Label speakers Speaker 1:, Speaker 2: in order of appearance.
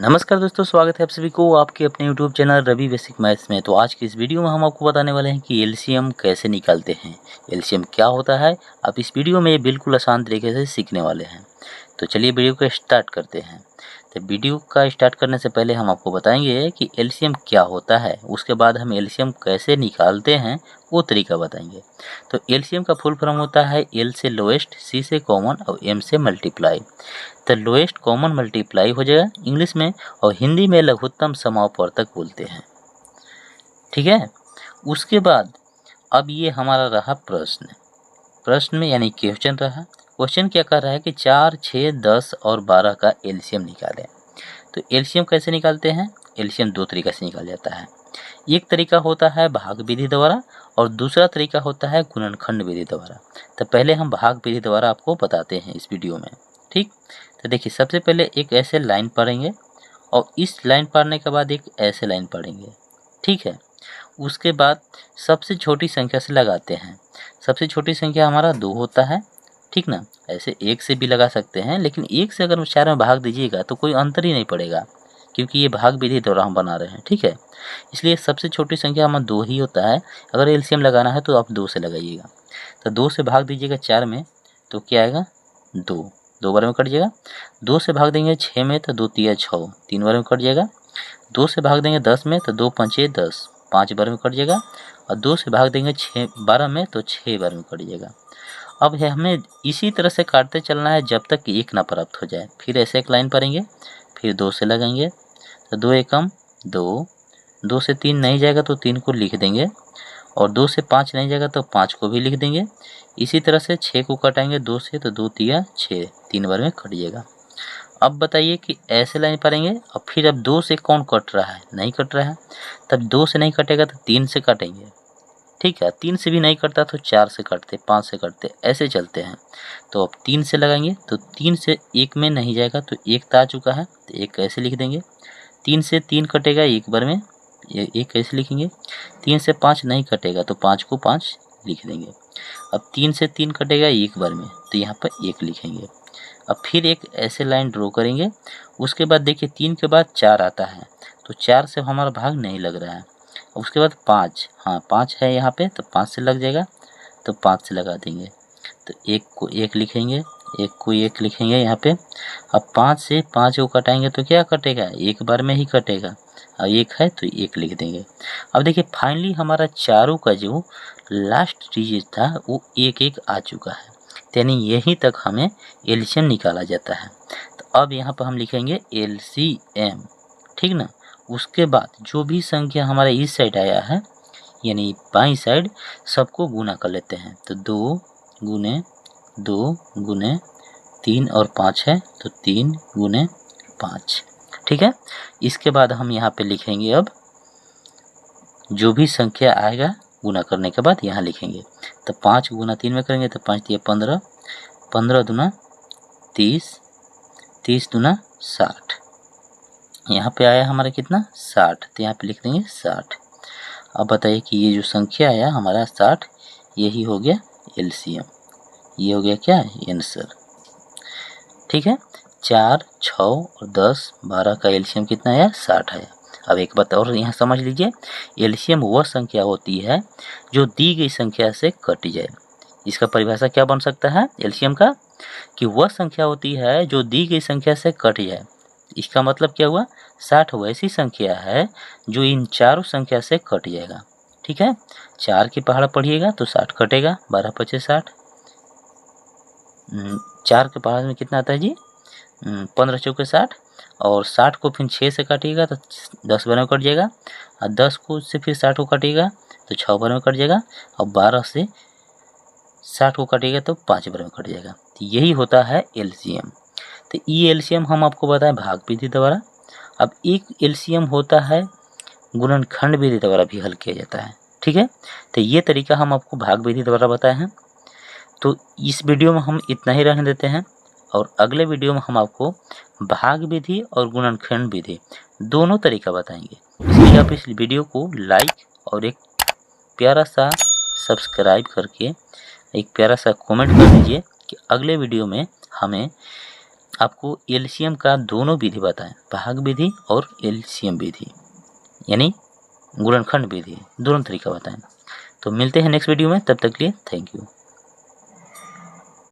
Speaker 1: नमस्कार दोस्तों, स्वागत है आप सभी को आपके अपने YouTube channel Ravi basic maths में। तो आज की इस वीडियो में हम आपको बताने वाले हैं कि एलसीएम कैसे निकालते हैं, एलसीएम क्या होता है। आप इस वीडियो में बिल्कुल आसान तरीके से सीखने वाले हैं। तो चलिए वीडियो को स्टार्ट करते हैं। तो वीडियो का स्टार्ट करने से पहले हम आपको बताएंगे कि एलसीएम क्या होता है, उसके बाद हम एलसीएम कैसे निकालते हैं वो तरीका बताएंगे। तो एलसीएम का फुल फॉर्म होता है एल से लोएस्ट, सी से कॉमन और एम से मल्टीप्लाई। तो लोएस्ट कॉमन मल्टीप्लाई हो जाएगा इंग्लिश में, और हिंदी में लघुत्तम समापवर्तक बोलते हैं। ठीक है, उसके बाद अब ये हमारा रहा प्रश्न में यानी क्वेश्चन रहा। क्वेश्चन क्या कर रहा है कि 4, 6, 10 और 12 का एलसीएम निकालें। तो एलसीएम कैसे निकालते हैं? एलसीएम दो तरीका से निकाला जाता है। एक तरीका होता है भाग विधि द्वारा और दूसरा तरीका होता है गुणनखंड विधि द्वारा। तो पहले हम भाग विधि द्वारा आपको बताते हैं इस वीडियो में। ठीक, तो देखिए सबसे पहले एक ऐसे लाइन पढ़ेंगे और इस लाइन पढ़ने के बाद एक ऐसे लाइन पढ़ेंगे। ठीक है, उसके बाद सबसे छोटी संख्या से लगाते हैं। सबसे छोटी संख्या हमारा 2 होता है। ठीक ना, ऐसे 1 से भी लगा सकते हैं, लेकिन 1 से अगर 4 में भाग दीजिएगा तो कोई अंतर ही नहीं पड़ेगा, क्योंकि ये भाग विधि द्वारा हम बना रहे हैं। ठीक है, इसलिए सबसे छोटी संख्या हमारा 2 ही होता है। अगर एलसीएम लगाना है तो आप 2 से लगाइएगा। तो 2 से भाग दीजिएगा 4 में तो क्या आएगा? 2, 2 बार में कट जाएगा। 2 से भाग देंगे 6 में तो 2 तिया 6, 3 बार में कट जाएगा। 2 से भाग देंगे 10 में तो 2 पंचे 10, 5 बार में कट जाएगा। और 2 से भाग देंगे 12 में तो 6 बार में कट जाएगा। अब है हमें इसी तरह से काटते चलना है जब तक कि 1 ना प्राप्त हो जाए। फिर ऐसे एक लाइन पढ़ेंगे, फिर 2 से लगाएंगे तो 2 एकम 2, 2 से 3 नहीं जाएगा तो 3 को लिख देंगे, और 2 से 5 नहीं जाएगा तो 5 को भी लिख देंगे। इसी तरह से 6 को कटाएंगे 2 से तो 2 तिया 6, 3 बार में कट जाएगा। अब बताइए कि ऐसे लाइन पढ़ेंगे और फिर अब 2 से कौन कट रहा है? नहीं कट रहा है, तब 2 से नहीं कटेगा तो 3 से काटेंगे। ठीक है, 3 से भी नहीं कटता तो 4 से काटते, 5 से काटते, ऐसे चलते हैं। तो अब 3 से लगाएंगे तो 3 से 1 में नहीं जाएगा तो 1 तो आ चुका है तो 1 कैसे लिख देंगे। 3 से 3 कटेगा एक बार में, ये 1 कैसे लिखेंगे। 3 से 5 नहीं कटेगा तो 5 को 5 लिख देंगे। अब 3 से 3 कटेगा एक बार में तो यहाँ पर 1 लिखेंगे। अब फिर एक ऐसे लाइन ड्रॉ करेंगे। उसके बाद देखिए 3 के बाद 4 आता है तो 4 से हमारा भाग नहीं लग रहा है। उसके बाद 5, हाँ 5 है यहाँ पे तो 5 से लग जाएगा तो 5 से लगा देंगे। तो 1 को 1 लिखेंगे, 1 को 1 लिखेंगे यहाँ पे। अब 5 से 5 को कटाएंगे तो क्या कटेगा? एक बार में ही कटेगा। अब 1 है तो 1 लिख देंगे। अब देखिए फाइनली हमारा चारों का जो लास्ट डिजिट था वो 1 आ चुका है, यानी यहीं तक हमें एलसीएम निकाला जाता है। तो अब यहाँ पर हम लिखेंगे एलसीएम। ठीक ना, उसके बाद जो भी संख्या हमारे इस साइड आया है यानी बाईं साइड, सबको गुना कर लेते हैं। तो 2 गुने 2 गुने 3 और 5 है तो 3 गुने 5। ठीक है, इसके बाद हम यहाँ पे लिखेंगे अब जो भी संख्या आएगा गुना करने के बाद यहाँ लिखेंगे। तो 5 गुना 3 में करेंगे तो 5 दिया 15, 15 दूना 30, 30 दूना 60। यहाँ पे आया हमारा कितना? 60, तो यहाँ पे लिख देंगे 60। अब बताइए कि ये जो संख्या आया हमारा 60, यही हो गया एलसीएम। ये हो गया क्या? आंसर। ठीक है, 4, 6 और 10, 12 का एलसीएम कितना आया? 60 आया। अब एक बात और यहाँ समझ लीजिए, एलसीएम वह संख्या होती है जो दी गई संख्या से कट जाए। इसका परिभाषा क्या बन सकता है एलसीएम का? कि वह संख्या होती है जो दी गई संख्या से कट जाए। इसका मतलब क्या हुआ? 60 वैसी संख्या है जो इन चारों संख्या से कट जाएगा। ठीक है, 4 की पहाड़ा पढ़िएगा तो 60 कटेगा, 12 पचे 60। 4 के पहाड़ में कितना आता है जी? 15 चौके 60, और 60 को फिर 6 से काटिएगा तो 10 बार में कट जाएगा, और 10 को से फिर 60 को काटिएगा तो 6 बार में कट जाएगा, और 12 से 60 को काटिएगा तो 5 बार में कट जाएगा। तो यही होता है एलसीएम। तो ये एलसीएम हम आपको बताएं भाग विधि द्वारा। अब एक एलसीएम होता है गुणनखंड विधि द्वारा भी हल किया जाता है। ठीक है, तो ये तरीका हम आपको भाग विधि द्वारा बताए हैं। तो इस वीडियो में हम इतना ही रहने देते हैं, और अगले वीडियो में हम आपको भाग विधि और गुणनखंड विधि दोनों तरीका बताएंगे। इसलिए आप इस वीडियो को लाइक और एक प्यारा सा सब्सक्राइब करके एक प्यारा सा कमेंट कर दीजिए कि अगले वीडियो में हमें आपको एलसीएम का दोनों विधि बताएं, भाग विधि और एलसीएम विधि यानी गुणनखंड विधि, दोनों तरीका बताएं। तो मिलते हैं नेक्स्ट वीडियो में, तब तक के लिए थैंक यू।